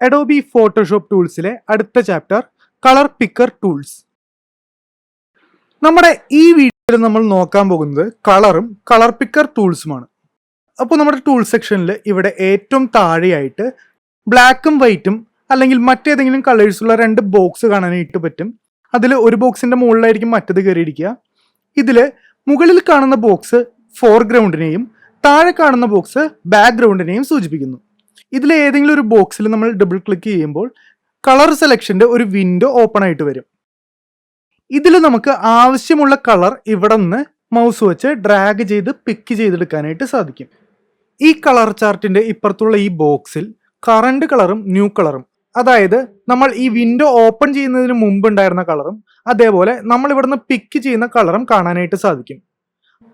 Adobe Photoshop ടൂൾസിലെ അടുത്ത chapter colour picker tools. നമ്മുടെ ഈ വീഡിയോയിൽ നമ്മൾ നോക്കാൻ പോകുന്നത് കളറും കളർ പിക്കർ ടൂൾസുമാണ്. അപ്പോൾ നമ്മുടെ ടൂൾ സെക്ഷനിൽ ഇവിടെ ഏറ്റവും താഴെയായിട്ട് ബ്ലാക്കും വൈറ്റും അല്ലെങ്കിൽ മറ്റേതെങ്കിലും കളേഴ്സുള്ള രണ്ട് ബോക്സ് കാണാനായിട്ട് പറ്റും. അതിൽ ഒരു ബോക്സിന്റെ മുകളിലായിരിക്കും മറ്റത് കയറിയിരിക്കുക. ഇതിൽ മുകളിൽ കാണുന്ന ബോക്സ് ഫോർഗ്രൗണ്ടിനെയും താഴെ കാണുന്ന ബോക്സ് ബാക്ക്ഗ്രൗണ്ടിനെയും സൂചിപ്പിക്കുന്നു. ഇതിൽ ഏതെങ്കിലും ഒരു ബോക്സിൽ നമ്മൾ ഡബിൾ ക്ലിക്ക് ചെയ്യുമ്പോൾ കളർ സെലക്ഷന്റെ ഒരു വിൻഡോ ഓപ്പൺ ആയിട്ട് വരും. ഇതിൽ നമുക്ക് ആവശ്യമുള്ള കളർ ഇവിടെ നിന്ന് മൗസ് വെച്ച് ഡ്രാഗ് ചെയ്ത് പിക്ക് ചെയ്തെടുക്കാനായിട്ട് സാധിക്കും. ഈ കളർ ചാർട്ടിന്റെ ഇപ്പുറത്തുള്ള ഈ ബോക്സിൽ കറണ്ട് കളറും ന്യൂ കളറും, അതായത് നമ്മൾ ഈ വിൻഡോ ഓപ്പൺ ചെയ്യുന്നതിന് മുമ്പ് ഉണ്ടായിരുന്ന കളറും അതേപോലെ നമ്മൾ ഇവിടുന്ന് പിക്ക് ചെയ്യുന്ന കളറും കാണാനായിട്ട് സാധിക്കും.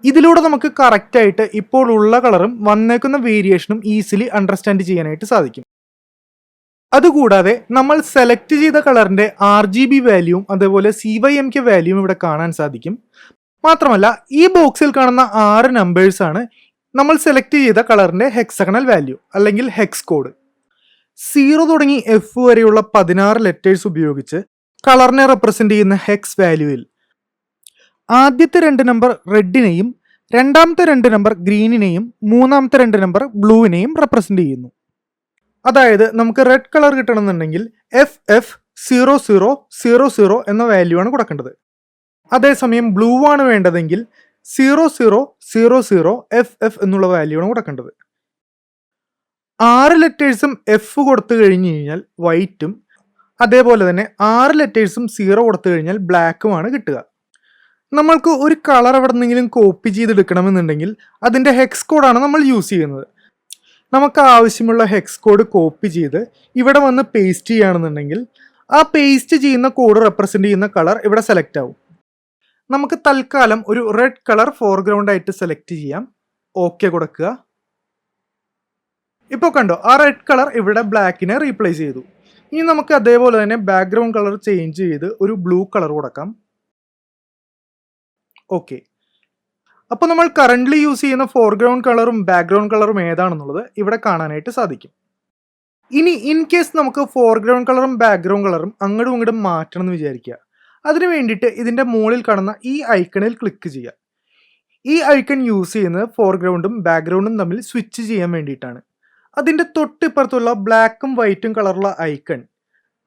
ഇതിലൂടെ നമുക്ക് കറക്റ്റ് ആയിട്ട് ഇപ്പോൾ ഉള്ള കളറും വന്നേക്കുന്ന വേരിയേഷനും ഈസിലി അണ്ടർസ്റ്റാൻഡ് ചെയ്യാനായിട്ട് സാധിക്കും. അതുകൂടാതെ നമ്മൾ സെലക്ട് ചെയ്ത കളറിന്റെ RGB വാല്യൂവും അതേപോലെ CYMK വാല്യൂവും ഇവിടെ കാണാൻ സാധിക്കും. മാത്രമല്ല ഈ ബോക്സിൽ കാണുന്ന 6 നമ്പേഴ്സ് ആണ് നമ്മൾ സെലക്ട് ചെയ്ത കളറിന്റെ ഹെക്സഗണൽ വാല്യൂ അല്ലെങ്കിൽ ഹെക്സ് കോഡ്. 0 തുടങ്ങി F വരെയുള്ള 16 ലെറ്റേഴ്സ് ഉപയോഗിച്ച് കളറിനെ റെപ്രസെന്റ് ചെയ്യുന്ന ഹെക്സ് വാല്യൂയിൽ ആദ്യത്തെ 2 നമ്പർ റെഡിനെയും രണ്ടാമത്തെ 2 നമ്പർ ഗ്രീനിനെയും മൂന്നാമത്തെ 2 നമ്പർ ബ്ലൂവിനെയും റെപ്രസെന്റ് ചെയ്യുന്നു. അതായത് നമുക്ക് റെഡ് കളർ കിട്ടണമെന്നുണ്ടെങ്കിൽ FF0000 എന്ന വാല്യൂ ആണ് കൊടുക്കേണ്ടത്. അതേസമയം ബ്ലൂ ആണ് വേണ്ടതെങ്കിൽ 0000FF എന്നുള്ള വാല്യൂ ആണ് കൊടുക്കേണ്ടത്. 6 ലെറ്റേഴ്സും F കൊടുത്തു കഴിഞ്ഞു കഴിഞ്ഞാൽ വൈറ്റും അതേപോലെ തന്നെ 6 ലെറ്റേഴ്സും 0 കൊടുത്തു കഴിഞ്ഞാൽ ബ്ലാക്കുമാണ് കിട്ടുക. നമ്മൾക്ക് ഒരു കളർ എവിടെ നിന്നെങ്കിലും കോപ്പി ചെയ്തെടുക്കണമെന്നുണ്ടെങ്കിൽ അതിൻ്റെ ഹെക്സ് കോഡാണ് നമ്മൾ യൂസ് ചെയ്യുന്നത്. നമുക്ക് ആവശ്യമുള്ള ഹെക്സ് കോഡ് കോപ്പി ചെയ്ത് ഇവിടെ വന്ന് പേസ്റ്റ് ചെയ്യുകയാണെന്നുണ്ടെങ്കിൽ ആ പേസ്റ്റ് ചെയ്യുന്ന കോഡ് റെപ്രസെന്റ് ചെയ്യുന്ന കളർ ഇവിടെ സെലക്ട് ആവും. നമുക്ക് തൽക്കാലം ഒരു റെഡ് കളർ ഫോർഗ്രൗണ്ട് ആയിട്ട് സെലക്ട് ചെയ്യാം. ഓക്കെ കൊടുക്കുക. ഇപ്പോൾ കണ്ടോ, ആ റെഡ് കളർ ഇവിടെ ബ്ലാക്കിനെ റീപ്ലേസ് ചെയ്തു. ഇനി നമുക്ക് അതേപോലെ തന്നെ ബാക്ക്ഗ്രൗണ്ട് കളർ ചേഞ്ച് ചെയ്ത് ഒരു ബ്ലൂ കളർ കൊടുക്കാം. ഓക്കെ, അപ്പോൾ നമ്മൾ കറന്റ്ലി യൂസ് ചെയ്യുന്ന ഫോർഗ്രൗണ്ട് കളറും ബാക്ക്ഗ്രൗണ്ട് കളറും ഏതാണെന്നുള്ളത് ഇവിടെ കാണാനായിട്ട് സാധിക്കും. ഇനി ഇൻ കേസ് നമുക്ക് ഫോർഗ്രൗണ്ട് കളറും ബാക്ക്ഗ്രൗണ്ട് കളറും അങ്ങോട്ടും ഇങ്ങോട്ടും മാറ്റണം എന്ന് വിചാരിക്കുക. അതിന് വേണ്ടിയിട്ട് ഇതിൻ്റെ മുകളിൽ കാണുന്ന ഈ ഐക്കണിൽ ക്ലിക്ക് ചെയ്യുക. ഈ ഐക്കൺ യൂസ് ചെയ്യുന്നത് ഫോർഗ്രൗണ്ടും ബാക്ക്ഗ്രൗണ്ടും തമ്മിൽ സ്വിച്ച് ചെയ്യാൻ വേണ്ടിയിട്ടാണ്. അതിൻ്റെ തൊട്ടിപ്പുറത്തുള്ള ബ്ലാക്കും വൈറ്റും കളറുള്ള ഐക്കൺ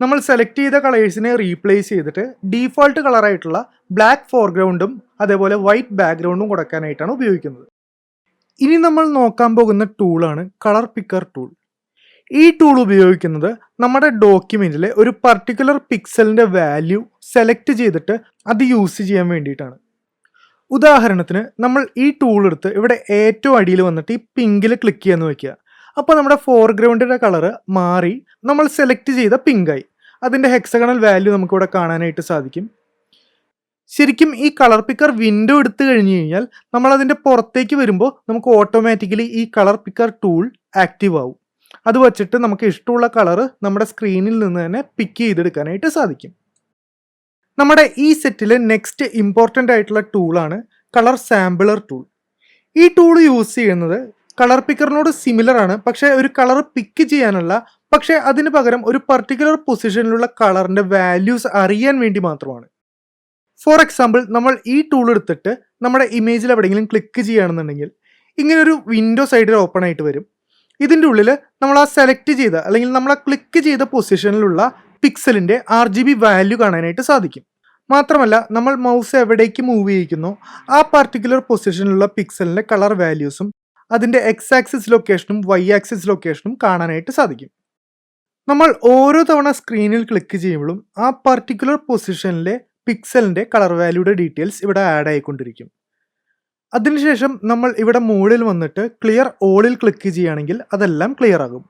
നമ്മൾ സെലക്ട് ചെയ്ത കളേഴ്സിനെ റീപ്ലേസ് ചെയ്തിട്ട് ഡീഫോൾട്ട് കളറായിട്ടുള്ള ബ്ലാക്ക് ഫോർഗ്രൗണ്ടും അതേപോലെ വൈറ്റ് ബാക്ക്ഗ്രൗണ്ടും കൊടുക്കാനായിട്ടാണ് ഉപയോഗിക്കുന്നത്. ഇനി നമ്മൾ നോക്കാൻ പോകുന്ന ടൂളാണ് കളർ പിക്കർ ടൂൾ. ഈ ടൂൾ ഉപയോഗിക്കുന്നത് നമ്മുടെ ഡോക്യുമെന്റിലെ ഒരു പർട്ടിക്കുലർ പിക്സലിന്റെ വാല്യൂ സെലക്ട് ചെയ്തിട്ട് അത് യൂസ് ചെയ്യാൻ വേണ്ടിയിട്ടാണ്. ഉദാഹരണത്തിന് നമ്മൾ ഈ ടൂൾ എടുത്ത് ഇവിടെ ഏറ്റവും അടിയിൽ വന്നിട്ട് ഈ പിങ്കിൽ ക്ലിക്ക് ചെയ്യാന്ന് വെക്കുക. അപ്പോൾ നമ്മുടെ ഫോർഗ്രൗണ്ടിൻ്റെ കളറ് മാറി നമ്മൾ സെലക്ട് ചെയ്ത പിങ്കായി. അതിൻ്റെ ഹെക്സഗണൽ വാല്യൂ നമുക്കിവിടെ കാണാനായിട്ട് സാധിക്കും. ശരിക്കും ഈ കളർ പിക്കർ വിൻഡോ എടുത്തു കഴിഞ്ഞ് കഴിഞ്ഞാൽ നമ്മൾ അതിൻ്റെ പുറത്തേക്ക് വരുമ്പോൾ നമുക്ക് ഓട്ടോമാറ്റിക്കലി ഈ കളർ പിക്കർ ടൂൾ ആക്റ്റീവ് ആവും. അത് വച്ചിട്ട് നമുക്ക് ഇഷ്ടമുള്ള കളറ് നമ്മുടെ സ്ക്രീനിൽ നിന്ന് തന്നെ പിക്ക് ചെയ്തെടുക്കാനായിട്ട് സാധിക്കും. നമ്മുടെ ഈ സെറ്റിലെ നെക്സ്റ്റ് ഇമ്പോർട്ടൻ്റ് ആയിട്ടുള്ള ടൂളാണ് കളർ സാമ്പിളർ ടൂൾ. ഈ ടൂൾ യൂസ് ചെയ്യുന്നത് കളർ പിക്കറിനോട് സിമിലർ ആണ്, പക്ഷേ ഒരു കളർ പിക്ക് ചെയ്യാനല്ല, പക്ഷേ അതിന് പകരം ഒരു പർട്ടിക്കുലർ പൊസിഷനിലുള്ള കളറിൻ്റെ വാല്യൂസ് അറിയാൻ വേണ്ടി മാത്രമാണ്. ഫോർ എക്സാമ്പിൾ, നമ്മൾ ഈ ടൂൾ എടുത്തിട്ട് നമ്മുടെ ഇമേജിൽ എവിടെയെങ്കിലും ക്ലിക്ക് ചെയ്യുകയാണെന്നുണ്ടെങ്കിൽ ഇങ്ങനൊരു വിൻഡോ സൈഡിൽ ഓപ്പൺ ആയിട്ട് വരും. ഇതിൻ്റെ ഉള്ളിൽ നമ്മൾ ആ സെലക്ട് ചെയ്ത അല്ലെങ്കിൽ നമ്മൾ ആ ക്ലിക്ക് ചെയ്ത പൊസിഷനിലുള്ള പിക്സലിൻ്റെ RGB വാല്യൂ കാണാനായിട്ട് സാധിക്കും. മാത്രമല്ല നമ്മൾ മൗസ് എവിടേക്ക് മൂവ് ചെയ്യിക്കുന്നോ ആ പർട്ടിക്കുലർ പൊസിഷനിലുള്ള പിക്സലിൻ്റെ കളർ വാല്യൂസും അതിൻ്റെ X ആക്സിസ് ലൊക്കേഷനും Y ആക്സിസ് ലൊക്കേഷനും കാണാനായിട്ട് സാധിക്കും. നമ്മൾ ഓരോ തവണ സ്ക്രീനിൽ ക്ലിക്ക് ചെയ്യുമ്പോഴും ആ പർട്ടിക്കുലർ പൊസിഷനിലെ പിക്സലിൻ്റെ കളർ വാല്യൂയുടെ ഡീറ്റെയിൽസ് ഇവിടെ ആഡ് ആയിക്കൊണ്ടിരിക്കും. അതിനുശേഷം നമ്മൾ ഇവിടെ മുകളിൽ വന്നിട്ട് ക്ലിയർ ഓളിൽ ക്ലിക്ക് ചെയ്യുകയാണെങ്കിൽ അതെല്ലാം ക്ലിയർ ആകും.